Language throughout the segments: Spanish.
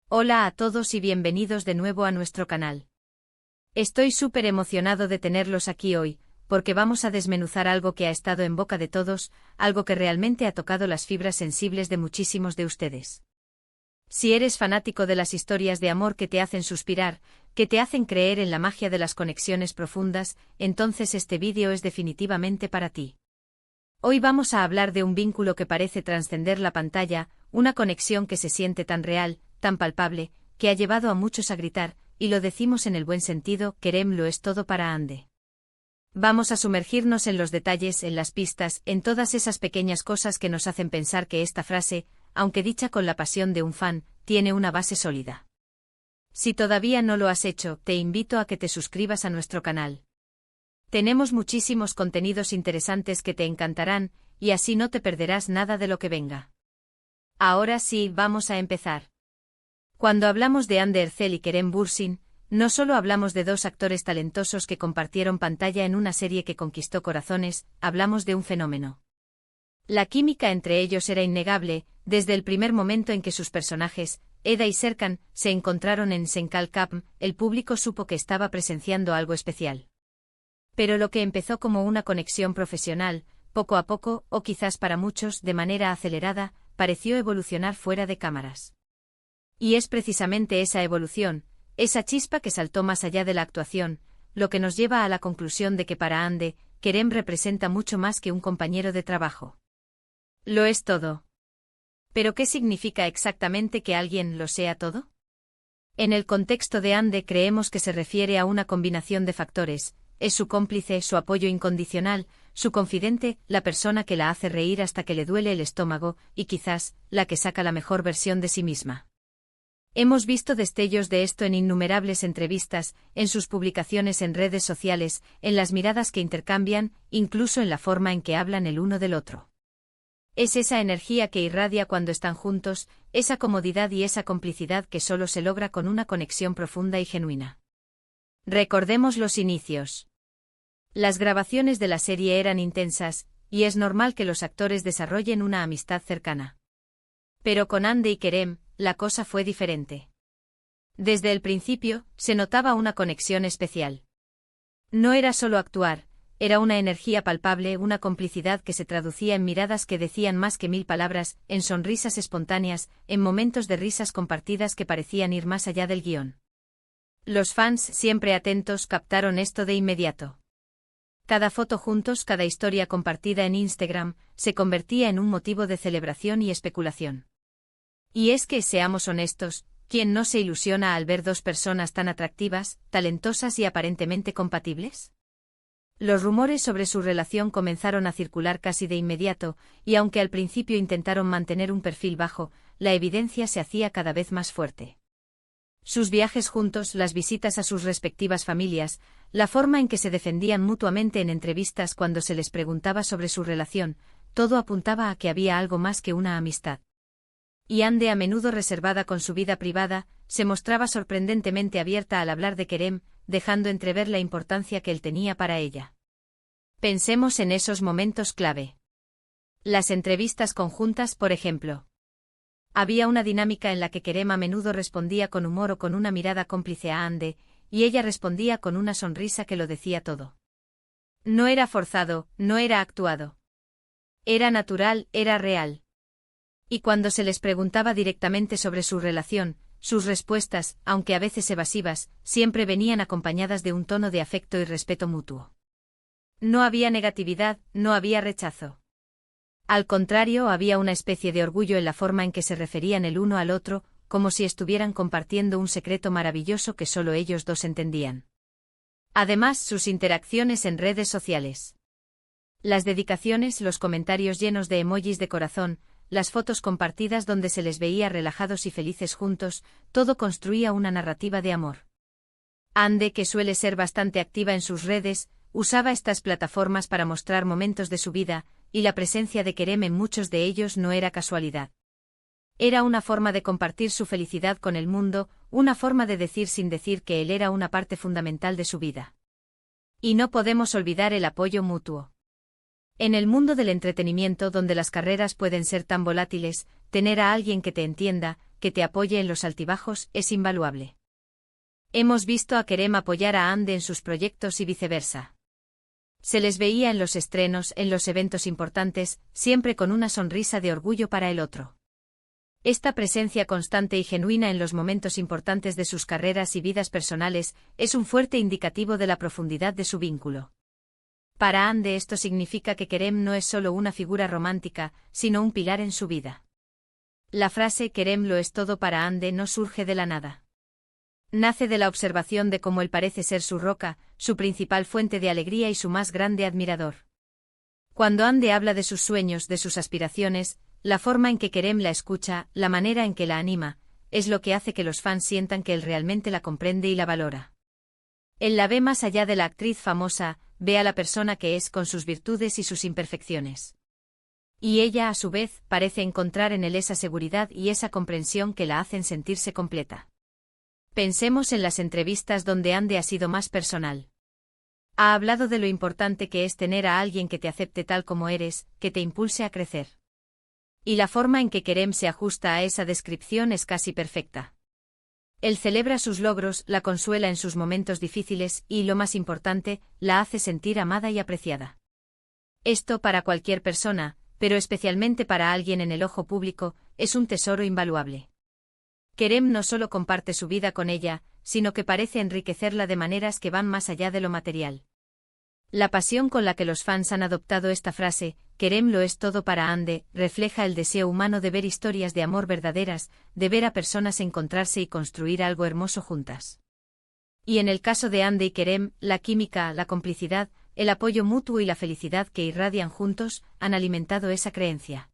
Hola a todos y bienvenidos de nuevo a nuestro canal. Estoy súper emocionado de tenerlos aquí hoy, porque vamos a desmenuzar algo que ha estado en boca de todos, algo que realmente ha tocado las fibras sensibles de muchísimos de ustedes. Si eres fanático de las historias de amor que te hacen suspirar, que te hacen creer en la magia de las conexiones profundas, entonces este vídeo es definitivamente para ti. Hoy vamos a hablar de un vínculo que parece trascender la pantalla, una conexión que se siente tan real, tan palpable, que ha llevado a muchos a gritar, y lo decimos en el buen sentido, Kerem lo es todo para Hande. Vamos a sumergirnos en los detalles, en las pistas, en todas esas pequeñas cosas que nos hacen pensar que esta frase, aunque dicha con la pasión de un fan, tiene una base sólida. Si todavía no lo has hecho, te invito a que te suscribas a nuestro canal. Tenemos muchísimos contenidos interesantes que te encantarán, y así no te perderás nada de lo que venga. Ahora sí, vamos a empezar. Cuando hablamos de Hande Erçel y Kerem Bürsin, no solo hablamos de dos actores talentosos que compartieron pantalla en una serie que conquistó corazones, hablamos de un fenómeno. La química entre ellos era innegable, desde el primer momento en que sus personajes, Eda y Serkan, se encontraron en Senkal Kapm, el público supo que estaba presenciando algo especial. Pero lo que empezó como una conexión profesional, poco a poco, o quizás para muchos, de manera acelerada, pareció evolucionar fuera de cámaras. Y es precisamente esa evolución, esa chispa que saltó más allá de la actuación, lo que nos lleva a la conclusión de que para Hande, Kerem representa mucho más que un compañero de trabajo. Lo es todo. ¿Pero qué significa exactamente que alguien lo sea todo? En el contexto de Hande creemos que se refiere a una combinación de factores. Es su cómplice, su apoyo incondicional, su confidente, la persona que la hace reír hasta que le duele el estómago, y quizás, la que saca la mejor versión de sí misma. Hemos visto destellos de esto en innumerables entrevistas, en sus publicaciones en redes sociales, en las miradas que intercambian, incluso en la forma en que hablan el uno del otro. Es esa energía que irradia cuando están juntos, esa comodidad y esa complicidad que solo se logra con una conexión profunda y genuina. Recordemos los inicios. Las grabaciones de la serie eran intensas, y es normal que los actores desarrollen una amistad cercana. Pero con Hande y Kerem, la cosa fue diferente. Desde el principio, se notaba una conexión especial. No era solo actuar, era una energía palpable, una complicidad que se traducía en miradas que decían más que 1000 palabras, en sonrisas espontáneas, en momentos de risas compartidas que parecían ir más allá del guión. Los fans, siempre atentos, captaron esto de inmediato. Cada foto juntos, cada historia compartida en Instagram, se convertía en un motivo de celebración y especulación. Y es que, seamos honestos, ¿quién no se ilusiona al ver dos personas tan atractivas, talentosas y aparentemente compatibles? Los rumores sobre su relación comenzaron a circular casi de inmediato, y aunque al principio intentaron mantener un perfil bajo, la evidencia se hacía cada vez más fuerte. Sus viajes juntos, las visitas a sus respectivas familias, la forma en que se defendían mutuamente en entrevistas cuando se les preguntaba sobre su relación, todo apuntaba a que había algo más que una amistad. Y Hande, a menudo reservada con su vida privada, se mostraba sorprendentemente abierta al hablar de Kerem, dejando entrever la importancia que él tenía para ella. Pensemos en esos momentos clave. Las entrevistas conjuntas, por ejemplo. Había una dinámica en la que Kerem a menudo respondía con humor o con una mirada cómplice a Hande, y ella respondía con una sonrisa que lo decía todo. No era forzado, no era actuado. Era natural, era real. Y cuando se les preguntaba directamente sobre su relación, sus respuestas, aunque a veces evasivas, siempre venían acompañadas de un tono de afecto y respeto mutuo. No había negatividad, no había rechazo. Al contrario, había una especie de orgullo en la forma en que se referían el uno al otro, como si estuvieran compartiendo un secreto maravilloso que solo ellos dos entendían. Además, sus interacciones en redes sociales. Las dedicaciones, los comentarios llenos de emojis de corazón, las fotos compartidas donde se les veía relajados y felices juntos, todo construía una narrativa de amor. Hande, que suele ser bastante activa en sus redes, usaba estas plataformas para mostrar momentos de su vida, y la presencia de Kerem en muchos de ellos no era casualidad. Era una forma de compartir su felicidad con el mundo, una forma de decir sin decir que él era una parte fundamental de su vida. Y no podemos olvidar el apoyo mutuo. En el mundo del entretenimiento donde las carreras pueden ser tan volátiles, tener a alguien que te entienda, que te apoye en los altibajos, es invaluable. Hemos visto a Kerem apoyar a Ande en sus proyectos y viceversa. Se les veía en los estrenos, en los eventos importantes, siempre con una sonrisa de orgullo para el otro. Esta presencia constante y genuina en los momentos importantes de sus carreras y vidas personales es un fuerte indicativo de la profundidad de su vínculo. Para Ande esto significa que Kerem no es solo una figura romántica, sino un pilar en su vida. La frase Kerem lo es todo para Ande no surge de la nada. Nace de la observación de cómo él parece ser su roca, su principal fuente de alegría y su más grande admirador. Cuando Ande habla de sus sueños, de sus aspiraciones, la forma en que Kerem la escucha, la manera en que la anima, es lo que hace que los fans sientan que él realmente la comprende y la valora. Él la ve más allá de la actriz famosa, ve a la persona que es con sus virtudes y sus imperfecciones. Y ella, a su vez, parece encontrar en él esa seguridad y esa comprensión que la hacen sentirse completa. Pensemos en las entrevistas donde Ande ha sido más personal. Ha hablado de lo importante que es tener a alguien que te acepte tal como eres, que te impulse a crecer. Y la forma en que Kerem se ajusta a esa descripción es casi perfecta. Él celebra sus logros, la consuela en sus momentos difíciles y, lo más importante, la hace sentir amada y apreciada. Esto para cualquier persona, pero especialmente para alguien en el ojo público, es un tesoro invaluable. Kerem no solo comparte su vida con ella, sino que parece enriquecerla de maneras que van más allá de lo material. La pasión con la que los fans han adoptado esta frase, Kerem lo es todo para Ande, refleja el deseo humano de ver historias de amor verdaderas, de ver a personas encontrarse y construir algo hermoso juntas. Y en el caso de Ande y Kerem, la química, la complicidad, el apoyo mutuo y la felicidad que irradian juntos, han alimentado esa creencia.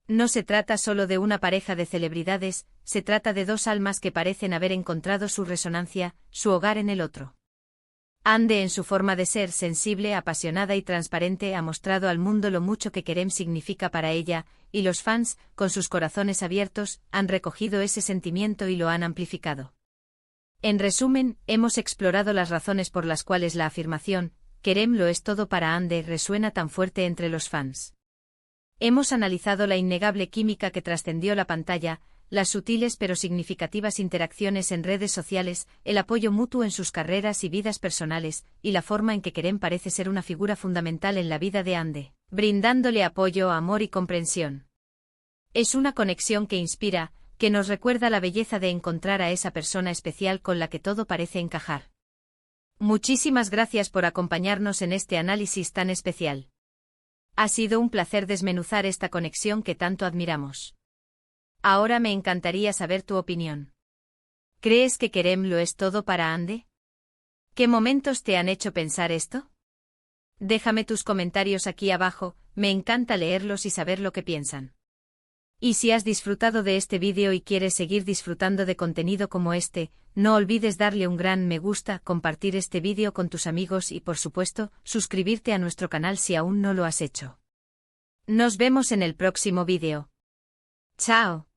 No se trata solo de una pareja de celebridades, se trata de dos almas que parecen haber encontrado su resonancia, su hogar en el otro. Ande, en su forma de ser sensible, apasionada y transparente, ha mostrado al mundo lo mucho que Kerem significa para ella, y los fans, con sus corazones abiertos, han recogido ese sentimiento y lo han amplificado. En resumen, hemos explorado las razones por las cuales la afirmación, Kerem lo es todo para Ande, resuena tan fuerte entre los fans. Hemos analizado la innegable química que trascendió la pantalla, las sutiles pero significativas interacciones en redes sociales, el apoyo mutuo en sus carreras y vidas personales, y la forma en que Kerem parece ser una figura fundamental en la vida de Ande, brindándole apoyo, amor y comprensión. Es una conexión que inspira, que nos recuerda la belleza de encontrar a esa persona especial con la que todo parece encajar. Muchísimas gracias por acompañarnos en este análisis tan especial. Ha sido un placer desmenuzar esta conexión que tanto admiramos. Ahora me encantaría saber tu opinión. ¿Crees que Kerem lo es todo para Ande? ¿Qué momentos te han hecho pensar esto? Déjame tus comentarios aquí abajo, me encanta leerlos y saber lo que piensan. Y si has disfrutado de este vídeo y quieres seguir disfrutando de contenido como este, no olvides darle un gran me gusta, compartir este vídeo con tus amigos y, por supuesto, suscribirte a nuestro canal si aún no lo has hecho. Nos vemos en el próximo vídeo. ¡Chao!